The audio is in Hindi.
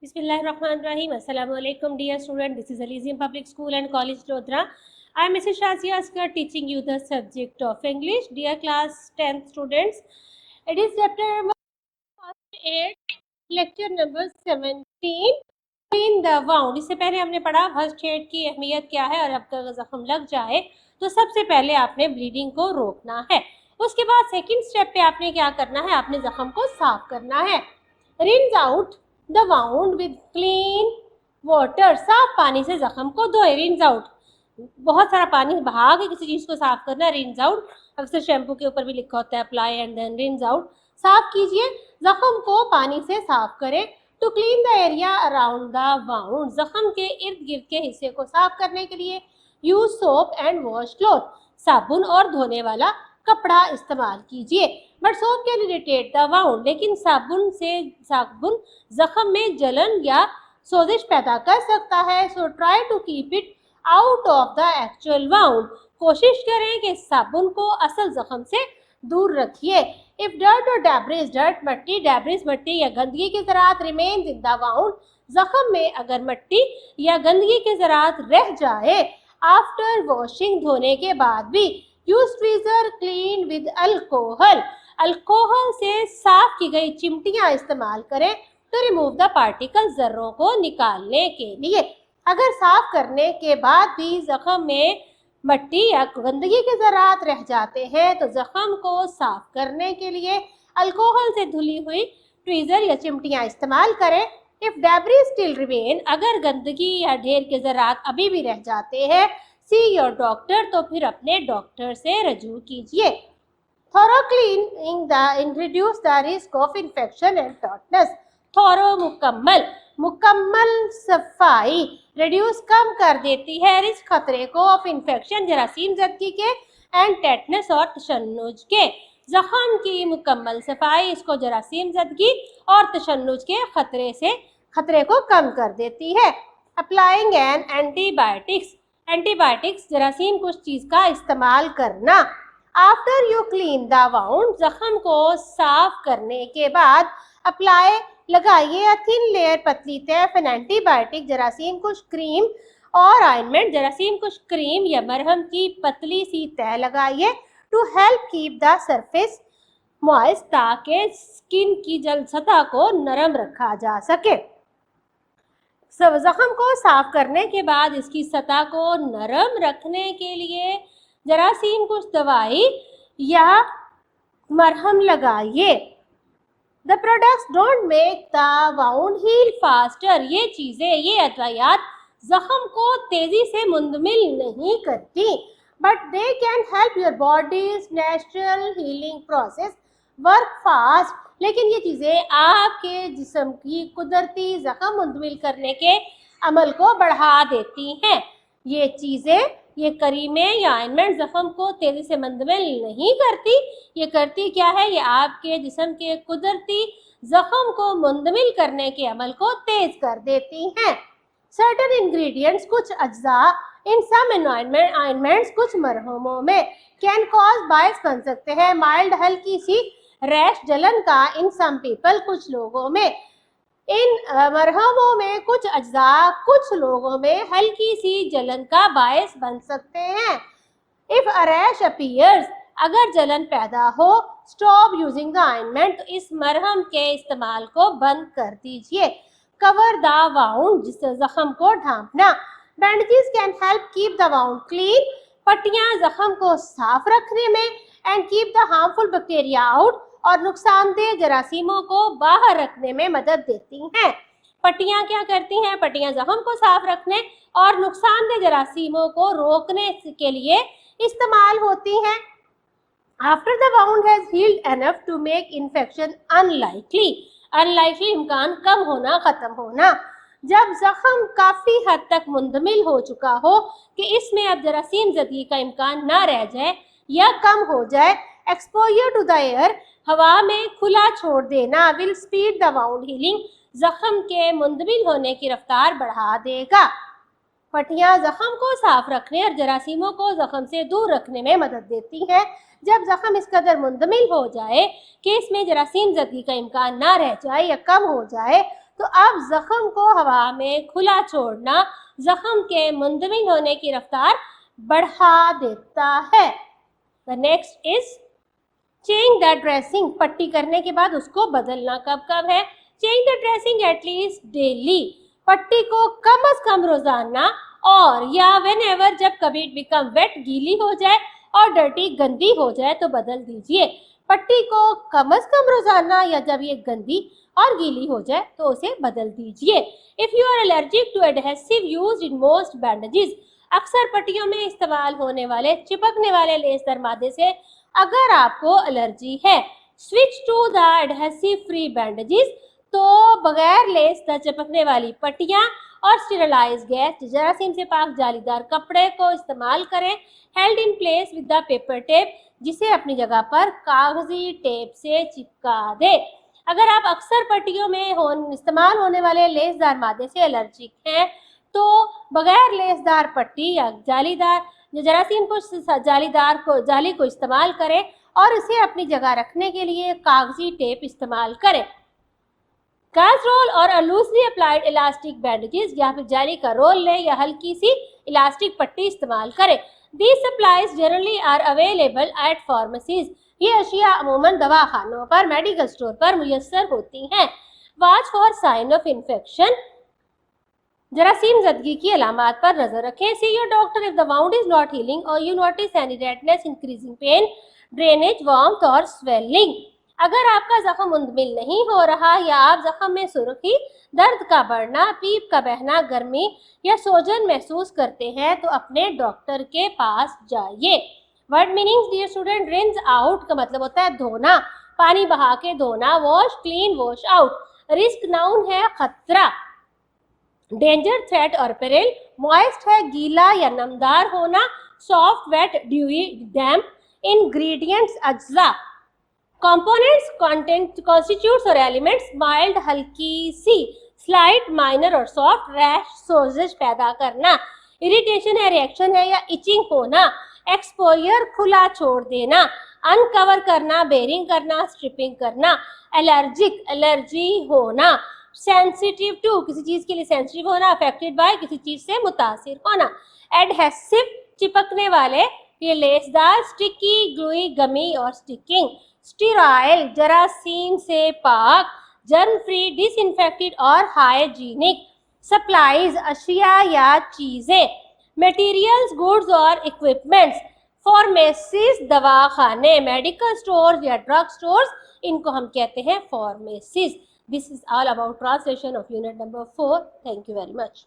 Bismillahirrahmanirrahim. Assalamu alaikum, dear student. This is Elysium Public School and College, Lodhra. I am Mrs. Shazia Asghar, teaching you the subject of English. Dear class 10th students, it is chapter number 8, lecture number 17. Clean the wound. इससे पहले हमने पढ़ा फर्स्ट एड की अहमियत क्या है, और अब अगर जख्म लग जाए तो सबसे पहले आपने ब्लीडिंग को रोकना है। उसके बाद सेकंड स्टेप पे आपने क्या करना है, आपने जख्म को साफ करना है। Rinse out the wound with clean water, साफ पानी से जख्म को धोए। रिंस आउट, बहुत सारा पानी बहा के किसी चीज को साफ करना। रिंस आउट, अक्सर शैम्पू के ऊपर भी लिखा होता है apply and then rinse out. साफ कीजिए, जख्म को पानी से साफ करें। To clean the area around the wound, जख्म के इर्द गिर्द के हिस्से को साफ करने के लिए use soap and wash cloth, साबुन और धोने वाला कपड़ा इस्तेमाल कीजिए। But soap can irritate the wound, लेकिन साबुन जख्म में जलन या सोजिश पैदा कर सकता है। So try to keep it out of the actual wound, कोशिश करें कि साबुन को असल जख्म से दूर रखिए। इफ डर्ट और डेब्रिस, डर्ट मट्टी, डेब्रिस मट्टी या गंदगी के ज़रात रिमेन्स इन द वाउंड, जख्म में अगर मट्टी या गंदगी के ज़रात रह जाए आफ्टर वॉशिंग, धोने के बाद भी, use tweezer clean with alcohol, alcohol से साफ की गई चिमटियां इस्तेमाल करें तो रिमूव द पार्टिकल, जर्रों को निकालने के लिए। अगर साफ करने के बाद भी जख्म में मट्टी या गंदगी के ज़रात रह जाते हैं तो जख्म को साफ करने के लिए अल्कोहल से धुली हुई ट्वीजर या चिमटियां इस्तेमाल करें। इफ डेब्रिस स्टिल रिमेन, अगर गंदगी या ढेर के ज़रात अभी भी रह जाते हैं, सी योर डॉक्टर, तो फिर अपने डॉक्टर से रजू कीजिए। Thorough cleaning the reduce the risk of infection and tetanus, thorough मुकम्मल सफाई रिड्यूस कम कर देती है रिस्क, खतरे को, ऑफ इन्फेक्शन जरासीम जदगी के, एंड टेटनस और तशन्नुज के। जख्म की मुकम्मल सफाई इसको जरासीम जदगी और तशन्नुज के खतरे को कम कर देती है। अप्लाइंग एन एंटीबायोटिक्स, एंटीबायोटिक्स जरासीम कुछ चीज़ का इस्तेमाल करना। After you clean the wound, जख्म को साफ करने के बाद अप्लाई लगाइए अ थिन लेयर, पतली तय, एन एंटीबायोटिक जरासीम कुछ क्रीम और ऑइंटमेंट, जरासीम कुछ क्रीम या मरहम की पतली सी तय लगाइए। To help keep the surface moist, ताकि स्किन की जल सतह को नरम रखा जा सके। जख्म को साफ करने के बाद इसकी सतह को नरम रखने के लिए जरासीम कुछ दवाई या मरहम लगाइए। The products don't make the wound heal faster, ये चीज़ें, ये अद्वियात जख्म को तेज़ी से मुंदमिल नहीं करती, but they can help your bodies natural healing process work fast, लेकिन ये चीज़ें आपके जिस्म की कुदरती जख्म मुंदमिल करने के अमल को बढ़ा देती हैं। ये चीज़ें, ये करीमें या ऑइंटमेंट जख्म को तेज़ी से मुंदमिल नहीं करती, ये करती क्या है, ये आपके जिस्म के कुदरती जख्म को मुंदमिल करने के अमल को तेज़ कर देती हैं। सर्टन इंग्रेडिएंट्स, कुछ अज्जा इन सम ऑइंटमेंट्स, कुछ मरहमों में, कैन कॉज, बायस बन सकते हैं, माइल्ड, हल्की सी रैश, जलन का, इन सम पीपल, कुछ लोगों में। इन मरहमों में कुछ अज्जा कुछ लोगों में हल्की सी जलन का बायस बन सकते हैं। इफ अ रैश अपीयर्स, अगर जलन पैदा हो, स्टॉप यूजिंग द ऑइंटमेंट, तो इस मरहम के इस्तेमाल को बंद कर दीजिए। कवर द वाउंड, जिससे जख्म को ढांपना। Bandages can help keep the wound clean, पट्टियां जख्म को साफ रखने में, and keep the harmful bacteria out, और नुकसानदेह जरासीमों को बाहर रखने में मदद देती हैं। पट्टियां क्या करती हैं, पट्टियां जख्म को साफ रखने और नुकसानदेह जरासीमों को रोकने के लिए इस्तेमाल होती हैं। After the wound has healed enough to make infection unlikely, unlikely इम्कान कम होना, खत्म होना। जब जख्म काफ़ी हद तक मुंदमिल हो चुका हो कि इसमें अब जरासीम जदगी का इम्कान ना रह जाए या कम हो जाए, एक्सपोजर टू द एयर, हवा में खुला छोड़ देना, will speed the wound healing, जख्म के मुंदमिल होने की रफ्तार बढ़ा देगा। पट्टियां जख्म को साफ रखने और जरासीमों को जख्म से दूर रखने में मदद देती हैं। जब जख्म इस कदर मुंदमिल हो जाए कि इसमें जरासीम जदगी का इम्कान ना रह जाए या कम हो जाए तो अब जख्म को हवा में खुला छोड़ना जख्म के मुंदमिल होने की रफ्तार बढ़ा देता है। The next is change the dressing. पट्टी करने के बाद उसको बदलना कब कब है? Change the dressing at least daily. पट्टी को कम से कम रोजाना और या व्हेनेवर जब कभी इट बिकम वेट, गीली हो जाए और डर्टी, गंदी हो जाए तो बदल दीजिए। पट्टी को कम से कम रोजाना या जब ये गंदी और गीली हो जाए तो उसे बदल दीजिए। If you are allergic to adhesive used in most bandages, अक्सर पट्टियों में इस्तेमाल होने वाले चिपकने वाले लेसदार मादे से अगर आपको एलर्जी है, switch to the adhesive free bandages, तो बगैर लेस द चिपकने वाली पट्टियां और स्टेरिलाइज गैस जरासीम से पाक जालीदार कपड़े को इस्तेमाल करें, held in place with the paper tape, जिसे अपनी जगह पर कागजी टेप से चिपका दे। अगर आप अक्सर पट्टियों में इस्तेमाल होने वाले लेसदार मादे से एलर्जिक हैं तो बगैर लेसदार पट्टी या जालीदार जरासीम को जाली को इस्तेमाल करें और इसे अपनी जगह रखने के लिए कागजी टेप इस्तेमाल करें। कास्ट रोल और लूजली अप्लाइड इलास्टिक बैंडेजेस, या फिर जाली का रोल लें या हल्की सी इलास्टिक पट्टी इस्तेमाल करें। These supplies generally are available at pharmacies. ये अशिया अमूमन दवाखानों पर, मेडिकल स्टोर पर मुयस्सर होती हैं। Watch for sign of infection. जरासीम ज़दगी की अलामात पर नजर रखें। See your doctor if the wound is not healing or you notice any redness, increasing pain, drainage, warmth और swelling. अगर आपका जख्म मुंदमिल नहीं हो रहा या आप जख्म में सुर्खी, दर्द का बढ़ना, पीप का बहना, गर्मी या सोजन महसूस करते हैं तो अपने डॉक्टर के पास जाइए। Word meanings dear student, rinse out का मतलब होता है धोना, पानी बहा के धोना। Wash, clean, wash out. Risk noun है खतरा। डेंजर, थ्रेट और पेरिल। मॉइस्ट है गीला या नमदार होना। Soft, wet, dewy, damp. Ingredients अज्जा। कंपोनेंट्स, कंटेंट, कॉन्स्टिट्यूट्स और एलिमेंट्स। माइल्ड हल्की सी, स्लाइट माइनर और सॉफ्ट। रैश सोजिश पैदा करना। इरिटेशन है रिएक्शन है या इचिंग होना। एक्सपोजर खुला छोड़ देना। अनकवर करना, बेरिंग करना, स्ट्रिपिंग करना। एलर्जिक एलर्जी होना। सेंसिटिव टू किसी चीज के लिए सेंसिटिव होना। अफेक्टेड बाय किसी चीज से मुतासिर होना। एडहेसिव चिपकने वाले, ये लेसदार। स्टिकी, ग्लूई, गमी और स्टिकिंग। स्टीराइल जरासीम से पाक। जर्म फ्री, डिसइंफेक्टेड और हाइजीनिक। सप्लाईज अशिया या चीजें। मटेरियल्स, गुड्स और इक्विपमेंट्स। फार्मेसीज दवाखाने। मेडिकल स्टोर्स या ड्रग स्टोर्स, इनको हम कहते हैं pharmacies. This is all about translation of unit number 4. Thank you very much.